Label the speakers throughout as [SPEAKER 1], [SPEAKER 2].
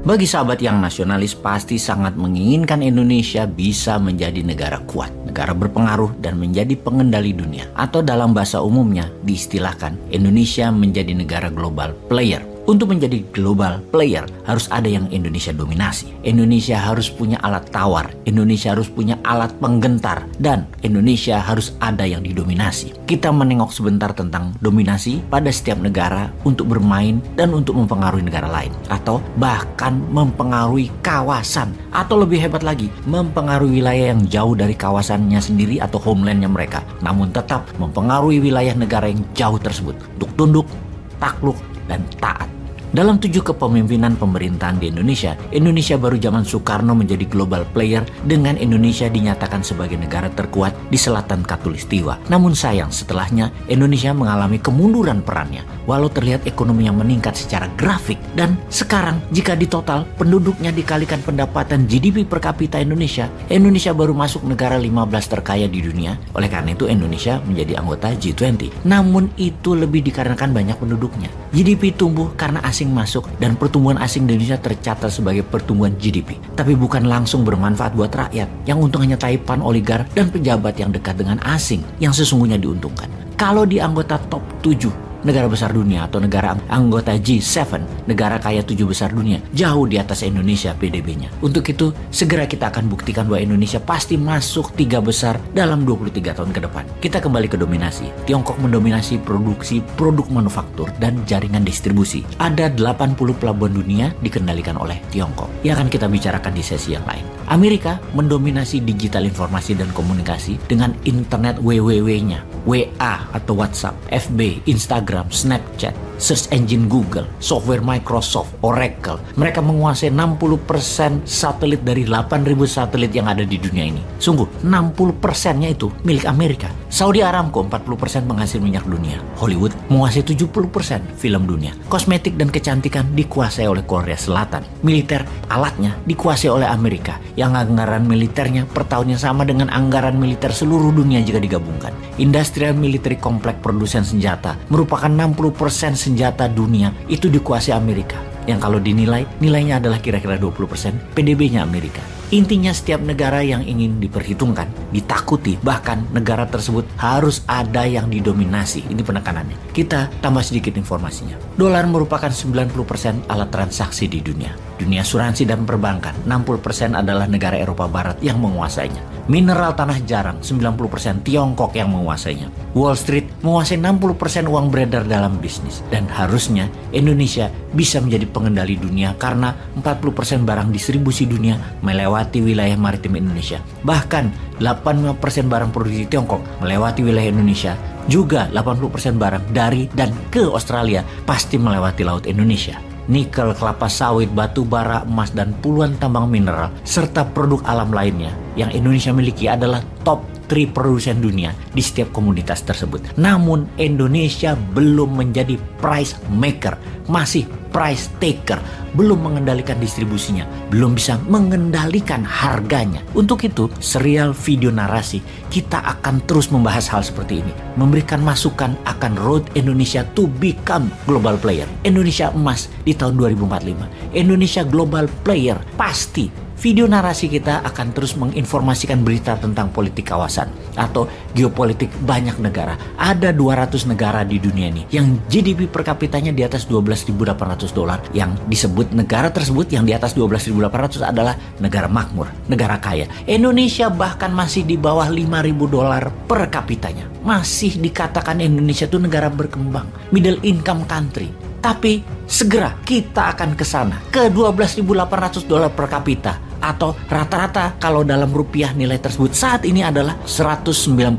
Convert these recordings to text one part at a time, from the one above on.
[SPEAKER 1] Bagi sahabat yang nasionalis pasti sangat menginginkan Indonesia bisa menjadi negara kuat, negara berpengaruh dan menjadi pengendali dunia. Atau dalam bahasa umumnya diistilahkan Indonesia menjadi negara global player. Untuk menjadi global player harus ada yang Indonesia dominasi. Indonesia harus punya alat tawar, Indonesia harus punya alat penggentar, dan Indonesia harus ada yang didominasi. Kita menengok sebentar tentang dominasi pada setiap negara untuk bermain dan untuk mempengaruhi negara lain. Atau bahkan mempengaruhi kawasan. Atau lebih hebat lagi, mempengaruhi wilayah yang jauh dari kawasannya sendiri atau homelandnya mereka. Namun tetap mempengaruhi wilayah negara yang jauh tersebut untuk tunduk, takluk, dan taat. Dalam 7 kepemimpinan pemerintahan di Indonesia, Indonesia baru zaman Soekarno menjadi global player dengan Indonesia dinyatakan sebagai negara terkuat di selatan Katulistiwa. Namun sayang setelahnya Indonesia mengalami kemunduran perannya, walau terlihat ekonomi yang meningkat secara grafik. Dan sekarang jika ditotal penduduknya dikalikan pendapatan GDP per kapita Indonesia, Indonesia baru masuk negara 15 terkaya di dunia. Oleh karena itu Indonesia menjadi anggota G20. Namun itu lebih dikarenakan banyak penduduknya. GDP tumbuh karena asing masuk dan pertumbuhan asing di Indonesia tercatat sebagai pertumbuhan GDP. Tapi bukan langsung bermanfaat buat rakyat, yang untung hanya taipan, oligar, dan pejabat yang dekat dengan asing yang sesungguhnya diuntungkan. Kalau di anggota top 7 negara besar dunia atau negara anggota G7, negara kaya 7 besar dunia, jauh di atas Indonesia PDB-nya. Untuk itu, segera kita akan buktikan bahwa Indonesia pasti masuk 3 besar dalam 23 tahun ke depan. Kita kembali ke dominasi. Tiongkok mendominasi produksi produk manufaktur dan jaringan distribusi. Ada 80 pelabuhan dunia dikendalikan oleh Tiongkok. Yang akan kita bicarakan di sesi yang lain. Amerika mendominasi digital informasi dan komunikasi dengan internet WWW-nya, WA atau WhatsApp, FB, Instagram, Snapchat, search engine Google, software Microsoft, Oracle. Mereka menguasai 60% satelit dari 8.000 satelit yang ada di dunia ini. Sungguh, 60%-nya itu milik Amerika. Saudi Aramco 40% penghasil minyak dunia. Hollywood menguasai 70% film dunia. Kosmetik dan kecantikan dikuasai oleh Korea Selatan. Militer, alatnya dikuasai oleh Amerika, yang anggaran militernya per tahunnya sama dengan anggaran militer seluruh dunia jika digabungkan. Industrial military kompleks produsen senjata merupakan 60% senjata dunia itu dikuasai Amerika, yang kalau dinilai, nilainya adalah kira-kira 20% PDB-nya Amerika. Intinya setiap negara yang ingin diperhitungkan, ditakuti, bahkan negara tersebut harus ada yang didominasi. Ini penekanannya. Kita tambah sedikit informasinya. Dolar merupakan 90% alat transaksi di dunia. Dunia asuransi dan perbankan, 60% adalah negara Eropa Barat yang menguasainya. Mineral tanah jarang, 90% Tiongkok yang menguasainya. Wall Street menguasai 60% uang beredar dalam bisnis. Dan harusnya Indonesia bisa menjadi pengendali dunia karena 40% barang distribusi dunia melewati wilayah maritim Indonesia. Bahkan 85% barang produksi Tiongkok melewati wilayah Indonesia. Juga 80% barang dari dan ke Australia pasti melewati laut Indonesia. Nikel, kelapa sawit, batu bara, emas, dan puluhan tambang mineral, serta produk alam lainnya yang Indonesia miliki adalah top 3 produsen dunia di setiap komoditas tersebut. Namun Indonesia belum menjadi price maker, masih price taker, belum mengendalikan distribusinya, belum bisa mengendalikan harganya. Untuk itu, serial video narasi kita akan terus membahas hal seperti ini, memberikan masukan akan road Indonesia to become global player. Indonesia emas di tahun 2045, Indonesia global player pasti. Video narasi kita akan terus menginformasikan berita tentang politik kawasan atau geopolitik banyak negara. Ada 200 negara di dunia ini yang GDP per kapitanya di atas $12.800. Yang disebut negara tersebut yang di atas 12.800 adalah negara makmur, negara kaya. Indonesia bahkan masih di bawah $5.000 per kapitanya. Masih dikatakan Indonesia itu negara berkembang, middle income country. Tapi segera kita akan ke sana, ke $12.800 per kapita. Atau rata-rata kalau dalam rupiah nilai tersebut saat ini adalah 190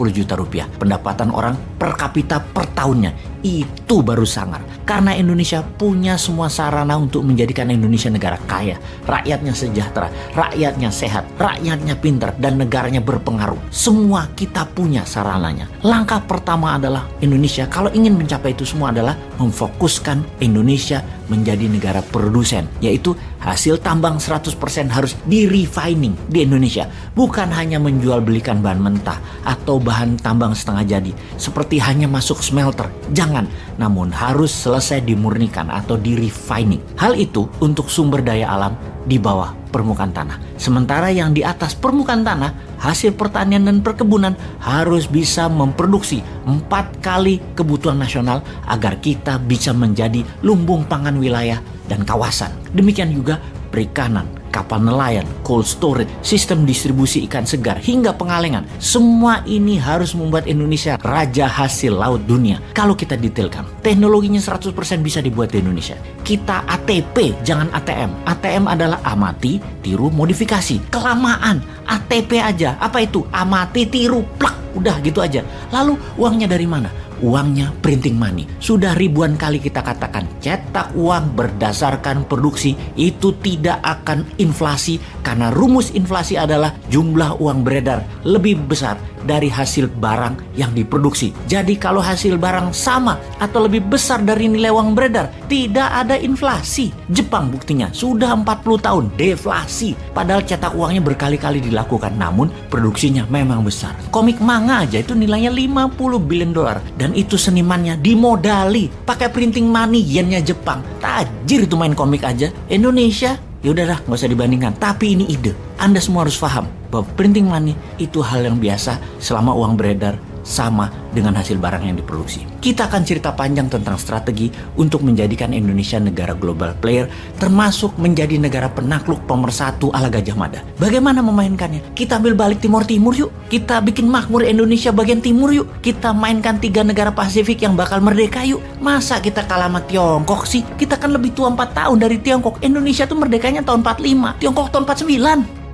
[SPEAKER 1] juta rupiah. Pendapatan orang per kapita per tahunnya. Itu baru sangar. Karena Indonesia punya semua sarana untuk menjadikan Indonesia negara kaya. Rakyatnya sejahtera, rakyatnya sehat, rakyatnya pintar, dan negaranya berpengaruh. Semua kita punya sarananya. Langkah pertama adalah Indonesia kalau ingin mencapai itu semua adalah memfokuskan Indonesia menjadi negara produsen, yaitu hasil tambang 100% harus di-refining di Indonesia. Bukan hanya menjual belikan bahan mentah atau bahan tambang setengah jadi, seperti hanya masuk smelter. Jangan pangan, namun harus selesai dimurnikan atau di-refining. Hal itu untuk sumber daya alam di bawah permukaan tanah. Sementara yang di atas permukaan tanah, hasil pertanian dan perkebunan harus bisa memproduksi 4 kali kebutuhan nasional agar kita bisa menjadi lumbung pangan wilayah dan kawasan. Demikian juga perikanan, kapal nelayan, cold storage, sistem distribusi ikan segar, hingga pengalengan. Semua ini harus membuat Indonesia raja hasil laut dunia. Kalau kita detailkan, teknologinya 100% bisa dibuat di Indonesia. Kita ATP, jangan ATM. ATM adalah amati, tiru, modifikasi. Kelamaan, ATP aja. Apa itu? Amati, tiru, plak. Udah gitu aja. Lalu uangnya dari mana? Uangnya printing money. Sudah ribuan kali kita katakan, cetak uang berdasarkan produksi itu tidak akan inflasi, karena rumus inflasi adalah jumlah uang beredar lebih besar dari hasil barang yang diproduksi. Jadi kalau hasil barang sama atau lebih besar dari nilai uang beredar, tidak ada inflasi. Jepang buktinya sudah 40 tahun deflasi, padahal cetak uangnya berkali-kali dilakukan, namun produksinya memang besar. Komik manga aja itu nilainya 50 billion dolar, dan itu senimannya dimodali pakai printing money yennya Jepang. Tajir itu main komik aja. Indonesia ya udahlah, nggak usah dibandingkan. Tapi ini ide. Anda semua harus paham bahwa printing money itu hal yang biasa selama uang beredar sama dengan hasil barang yang diproduksi. Kita akan cerita panjang tentang strategi untuk menjadikan Indonesia negara global player, termasuk menjadi negara penakluk pemersatu ala Gajah Mada. Bagaimana memainkannya? Kita ambil balik Timur yuk. Kita bikin makmur Indonesia bagian timur yuk. Kita mainkan 3 negara Pasifik yang bakal merdeka yuk. Masa kita kalah sama Tiongkok sih? Kita kan lebih tua 4 tahun dari Tiongkok. Indonesia tuh merdekanya tahun 45, Tiongkok tahun 49.